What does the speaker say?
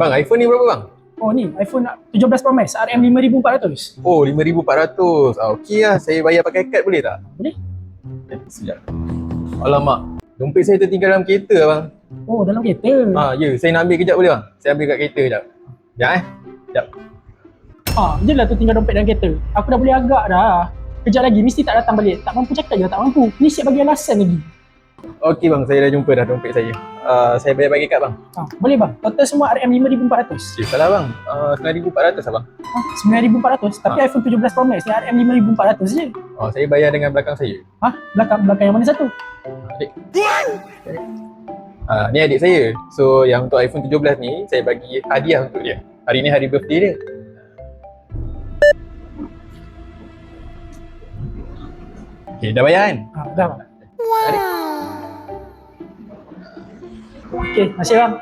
Bang, iPhone ni berapa bang? Oh ni, iPhone 17 Pro Max RM5,400. Oh, 5,400. Okey lah, saya bayar pakai kad boleh tak? Boleh? Sekejap. Alamak, dompet saya tertinggal dalam kereta bang. Oh, dalam kereta. Ya, saya nak ambil kejap boleh bang? Saya ambil kat kereta kejap. Sekejap Sekejap. Je lah tu tinggal dompet dalam kereta. Aku dah boleh agak dah. Kejap lagi mesti tak datang balik. Tak mampu cakap je tak mampu. Ni siap bagi alasan lagi. Okey bang, saya dah jumpa dah dompet saya. Saya bayar pakai kad bang. Boleh bang. Total semua RM5,400. Salah bang. 9,400 lah bang. RM9,400. Tapi iPhone 17 Pro Max ni RM5,400 je. Saya bayar dengan belakang saya. Belakang yang mana satu? Adik. Ni adik saya. So yang untuk iPhone 17 ni saya bagi hadiah untuk dia. Hari ni hari birthday dia. Okay, dah bayar kan? Dah bang. Adik. Okay, masih bang.